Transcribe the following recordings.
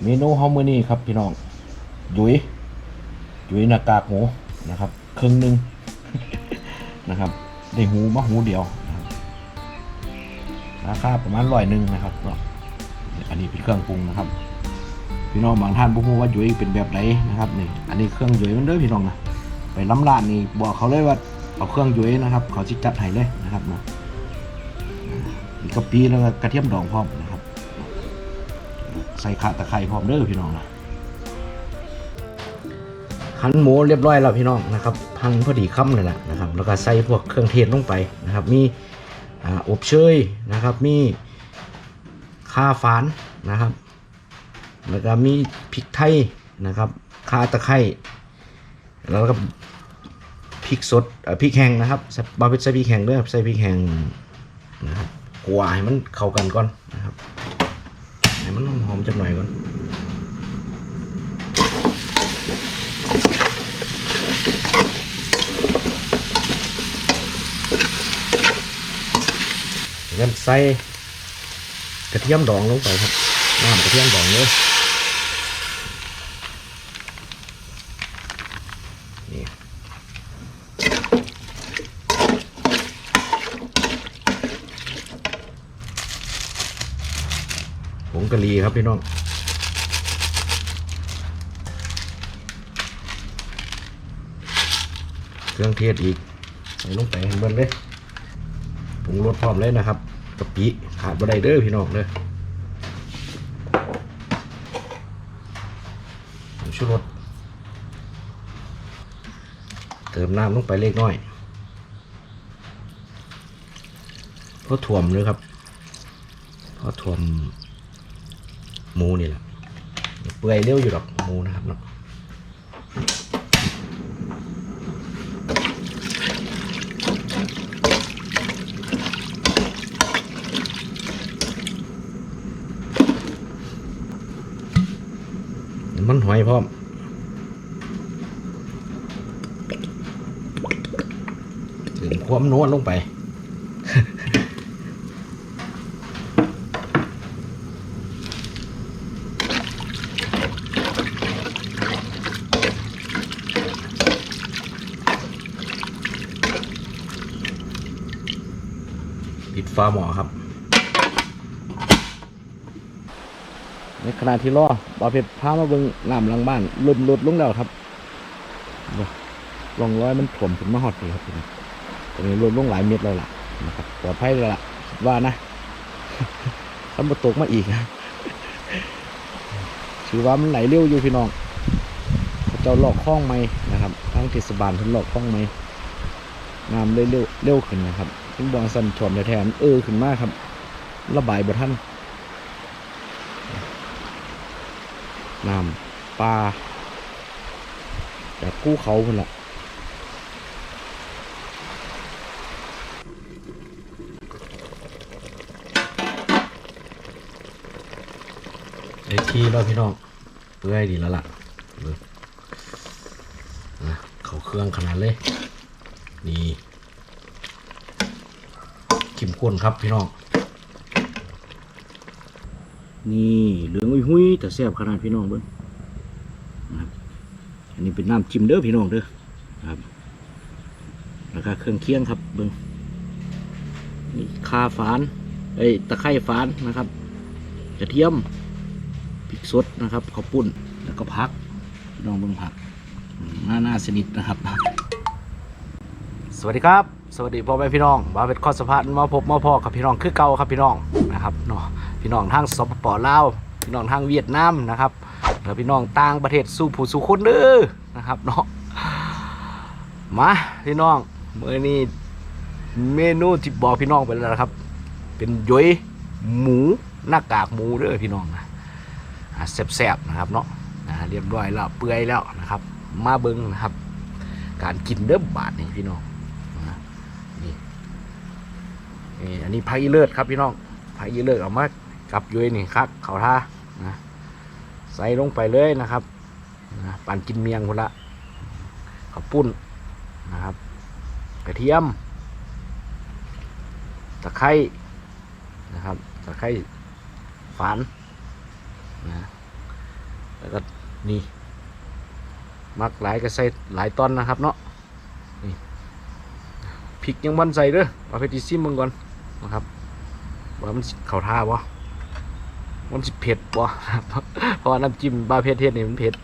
เมนูเฮามื้อนี้ครับพี่น้องหยุยหน้ากากหมูนะครับครึ่งหนึง นะครับได้หูมาหูเดียวนะครับราคาประมาณ100นะครับก็อันนี้เป็นเครื่องปรุงนะครับพี่น้องบางท่านบ่ฮู้ว่าหยุยเป็นแบบไหนนะครับนี่อันนี้เครื่องหยุยมันเด้อพี่น้องนะไปล้ำร้านนี่บอกเขาเลยว่าเอาเครื่องหยุยนะครับเขาสิจัดให้เลยนะครับนะมีกะปิแล้วก็กระเทียมดองพร้อมนะครับใส่ข่าตะไคร้พร้อมเด้อพี่น้องนะหั่นหมูเรียบร้อยแล้วพี่น้องนะครับหั่นพอดีคำเลยแหละนะครับแล้วก็ใส่พวกเครื่องเทศลงไปนะครับมีอบเชยนะครับมีข่าฝานนะครับแล้วก็มีพริกไทยนะครับข่าตะไคร้แล้วก็พริกสดพริกแห้งนะครับบาเป็นใส่พริกแห้งด้วยใส่พริกแห้งนะครับกวาให้มันเข้ากันก่อนนะครับให้มันหอมจังหน่อยก่อนงั้นใส่กระเทียมดองลงไปครับน้ำกระเทียมดองเลยนี่ผงกะหรี่ครับพี่น้องเครื่องเทศอีกใส่ลงไปให้เบิ่งเลยปรุงรสพร้อมเลยนะครับกะปิขาดบ่ได้เด้อพี่น้องเด้อชูรสเติมน้ำลงไปเล็กน้อยพอถ่วมเลยครับพอถ่วมหมูนี่แหละเปื่อยเร็วอยู่หรอกหมูนะครับเนาะมันหอยพร้อมถึงความนวลลงไป ปิดฝาหม้อครับในขณะที่รอบาวเพชรพามาเบิ่งน้ำหลังบ้านลดลงแล้วครับลองร้อยมันถ่วมถึงมาหอดเลยครับตรงนี้ลดลงหลายเม็ดแล้วล่ะนะครับปลอดภัยแล้วล่ะว่านะ ถ้ามาตกมาอีกนะถือว่ามันไหลเร็วอยู่พี่น้องเจ้าหลอกคล้องไหมนะครับทางเทศบาลท่านหลอกคล้องไหมน้ำเร็วขึ้นนะครับเป็นบางสันถ่วมแทนขึ้นมากครับระบายบ่ทันน้ำปลาจากกู้เขาคนละไอ้ทีเราพี่น้องเปื่อยดีแล้วล่ะเขาเครื่องขนาดเลยนี่เข้มข้นครับพี่น้องนี่เหลืองหุ้ยแต่แซ่บขนาดพี่น้องเบิ้งนะครับอันนี้เป็นน้ำจิ้มเด้อพี่น้องเด้อครับแล้วก็เครื่องเคียงครับเบิ้งนี่ข่าฝานตะไคร้ฝานนะครับกระเทียมพริกสดนะครับข้าวปุ้นแล้วก็ผักพี่น้องเบิ้งผักหน้าสนิทนะครับสวัสดีครับสวัสดีพ่อแม่พี่น้องบ่าวเพชรข้อสะพานมาพบมาพ่อกับพี่น้องคือเก่าครับพี่น้องนะครับเนาะพี่น้องทางสปป.ลาวพี่น้องทางเวียดนามนะครับแล้วพี่น้องต่างประเทศสู่ผู้สู่คนเด้อนะครับเนาะมาพี่น้องมื้อนี้เมนูที่บอกพี่น้องไปแล้วนะครับเป็นหยุยหมูหน้ากากหมูเด้อพี่น้องนะแซ่บๆนะครับเนาะเรียบร้อยแล้วเปื่อยแล้วนะครับมาเบิ่งนะครับการกินเด้อบาดนี่พี่น้องนี่อันนี้ไผ่เลิศครับพี่น้องไผ่เลิศเอามากับยุ้ยนี่ครับเขาท่านะใส่ลงไปเลยนะครับปั่นกินเมียงคนละข้าวปุ้นนะครับกระเทียมตะไคร้นะครับตะไคร้ฝานนะ แล้วก็นี่มักหลายก็ใส่หลายตอนนะครับเนาะนี่พริกยังวันใส่เด้อเอาไปติซิมมึงก่อนนะครับว่ามันเข้าท่าบ่มันสิเผ็ดบ่เพราะว่าน้ำจิ้มบาเพชรเทศนี่มันเผ็ด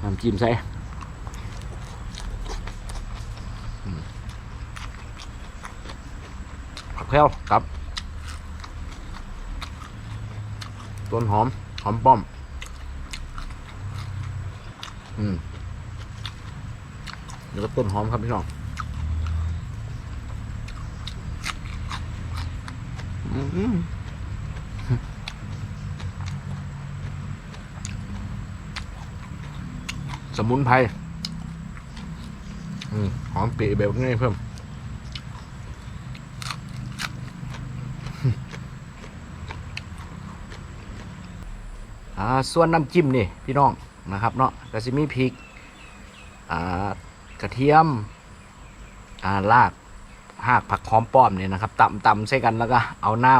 น้ำจิ้มใส่ผักแพรวกับต้นหอมป้อมแล้วก็ต้นหอมครับพี่น้องสมุนไพรหอมปีแบบนี้เพิ่มส่วนน้ำจิ้มนี่พี่น้องนะครับเนาะก็จะมีพริกกระเทียมรากหากผักหอมป้อมเนี่ยนะครับตำใส่กันแล้วก็เอาน้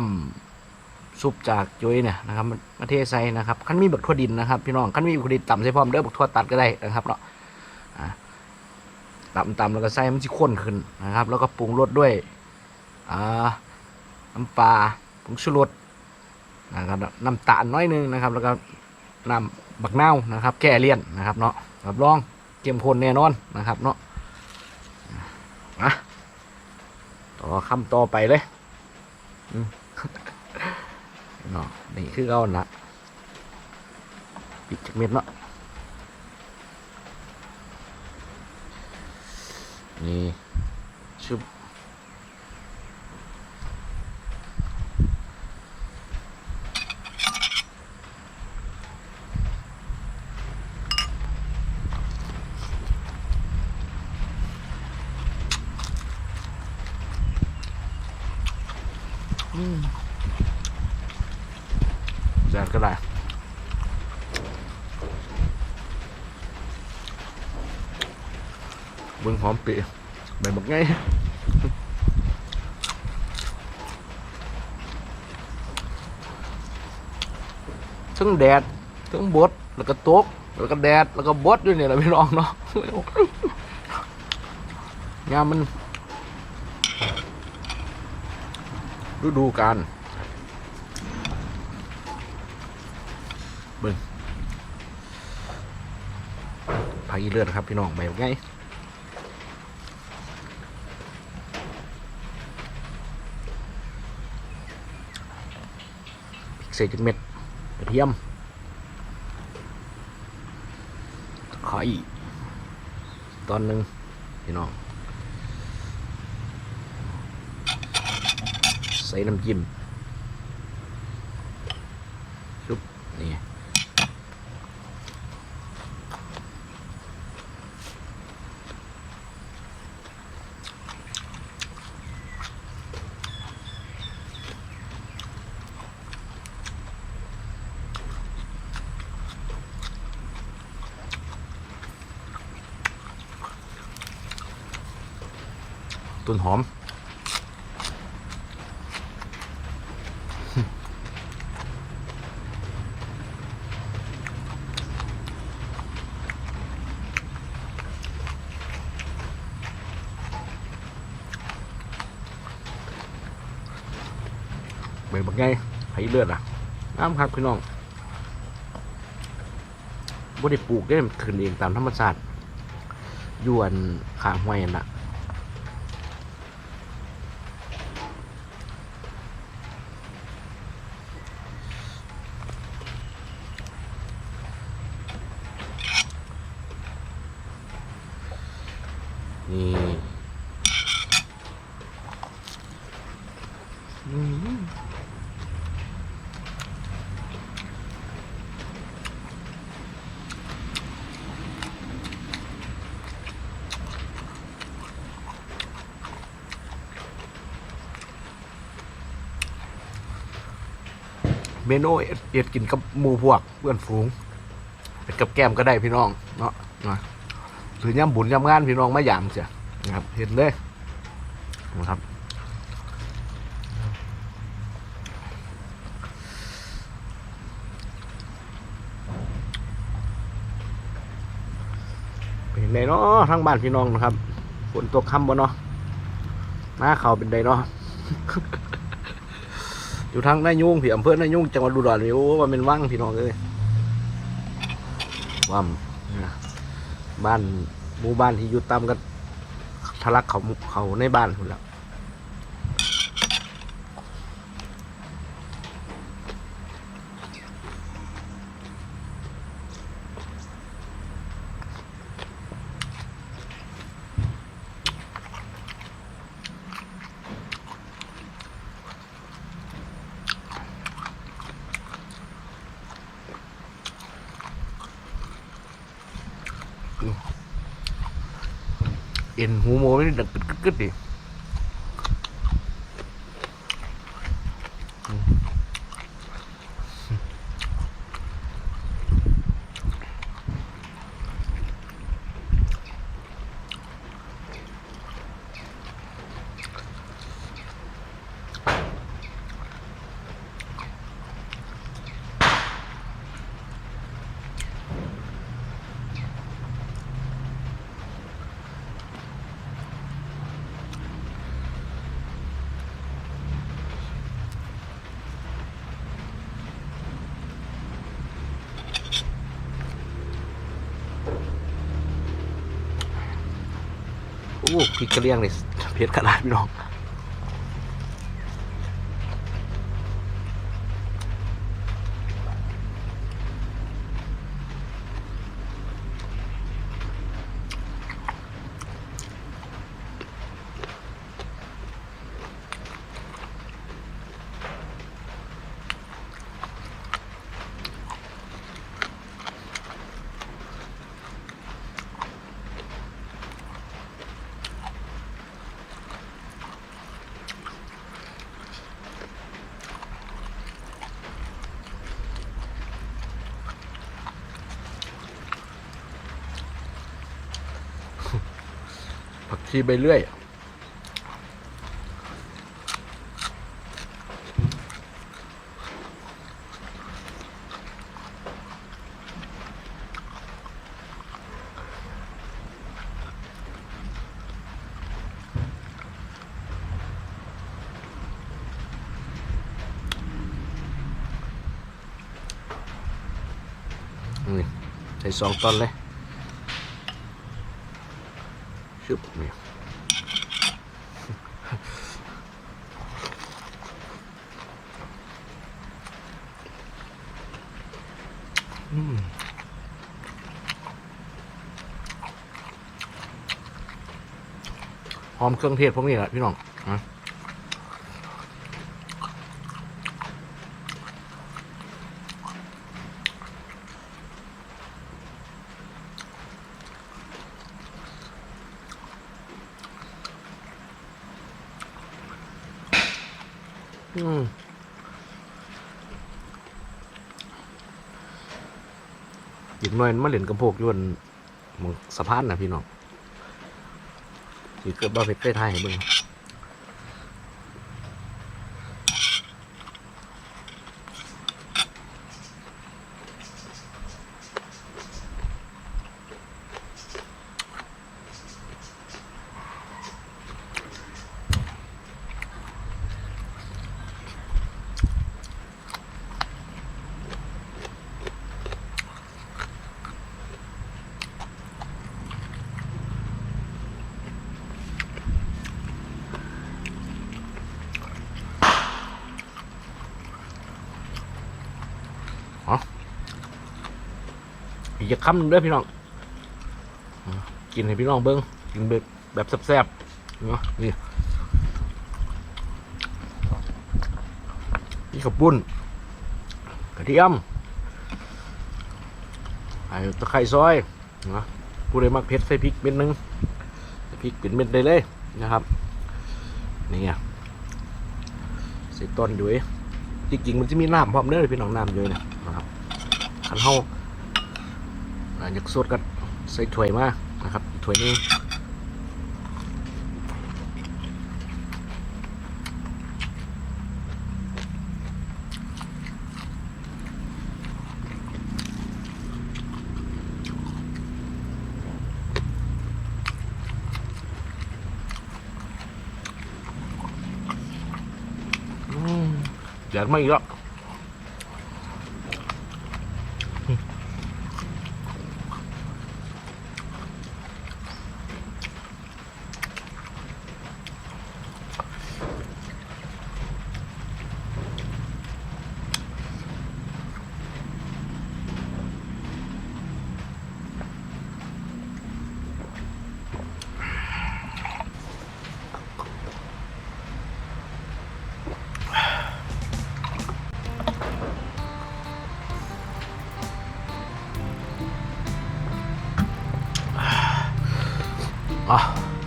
ำซุปจากจุ้ยเนี่ยนะครับมาเทใส่นะครับขั้นมีบักทั่วดินนะครับพี่น้องขั้นมีบักทั่วดินตำใส่พร้อมเด้อบักทั่วตัดก็ได้นะครับเนาะตำแล้วก็ใส่มันจะข้นขึ้นนะครับแล้วก็ปรุงรสด้วยน้ำปลาผงชูรสนะครับน้ำตาลน้อยนึงนะครับแล้วก็น้ำบักนาวนะครับแก้เลี่ยนนะครับเนาะรับรองเข้มข้นแน่นอนนะครับเนาะต่อคำต่อไปเลยเนาะนี่คือเอาละปิดจากเม็ดเนาะนี่ชุบแซ่บก็ได้เบิ่งหอมปีใบบักไงทั้งแดดทั้งบดแล้วก็ตกแล้วก็แดดแล้วก็บดด้วยเนี่ยแหละพี่น้องเนาะงานมันฤดูกาลเบิ่งผักอีเลือดครับพี่น้องใบบักไงใส่จุดเม็ดกระเทียมไข่ตอนหนึ่งพี่น้องใส่น้ำจิ้มชุบนี่ต้นหอมใบบักไงให้เลือดน้ำครับพี่น้องบ่ได้ปลูกได้ขึ้นเองตามธรรมชาติยวนข้างห้วยน่ะนี่เมนูเอ็ดกินกับหมูพวกเพื่อนฝูงกับแก้มก็ได้พี่น้องเนาะหรือย่ำบุญย่ำงานพี่น้องมาหยามเสียนะครับเห็นเลยนะครับ ไดเนาะทั้งบ้านพี่น้องนะครับฝนตกค่ำบ่เนาะหน้าเขาเป็นไดเนาะ อยู่ทางนายุ่งที่อำเภอนายุ่งจังหวัดอุดรนี่โอ้ว่าเป็นว่างพี่น้องเลยว่ามบ้านหมู่บ้านที่อยู่ตามกันทะลักเขาในบ้านคนละเอ็นหูโมไม่ได้ดังกึดดิโอ้พริกกระเลียงเลยเผ็ดขนาดพี่น้องผักชีใบเลื่อยนี่ใส่2 ตอนเลยชึบนี่หอมเครื่องเทศพวกนี้แหละพี่น้องนะอีกหน่อยมาเล่นกระโปงยวนมึงสะพานนะพี่น้องที่เกิดบ้าเพชรได้ไทยให้เบิ่งอีกจะคำหนึ่งด้วยพี่น้องกินให้พี่น้องเบิ้งกินแบบแซ่บๆเนาะนี่ข้าวปุ้นกระเทียมตะไคร้ซอยนะผู้ใดมักเผ็ดใส่พริกเม็ดนึงใส่พริกเป็นเม็ดได้เลยนะครับนี่ไงใส่ต้นอยู่จริงๆมันจะมีน้ำพร้อมเนื้อพี่น้องน้ำอยู่เนี่ยนะครับขันเฮาอยากสดก็ใส่ถ้วยมานะครับถ้วยนี้ แดดไม่อีกแล้ว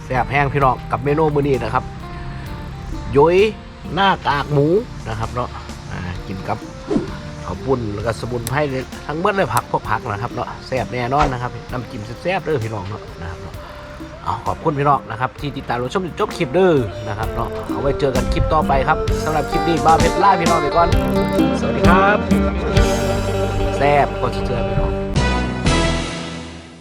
แซ่บแห้งพี่น้องกับเมนูมื้อนี้นะครับย้อยหน้ากากหมูนะครับเนาะกินกับข้าวปุ้นแล้วก็สมุนไพรทั้งหมดเลยผักพวกผักนะครับเนาะแซ่บแน่นอนนะครับน้ำจิ้มแซ่บๆเด้อพี่น้องเนาะนะครับขอบคุณพี่น้องนะครับที่ติดตามรับชมจนจบคลิปเด้อนะครับเนาะเอาไว้เจอกันคลิปต่อไปครับสำหรับคลิปนี้บ้าเพชรล่าพี่น้องไปก่อนสวัสดีครับแซ่บก็จะเจอพี่น้อง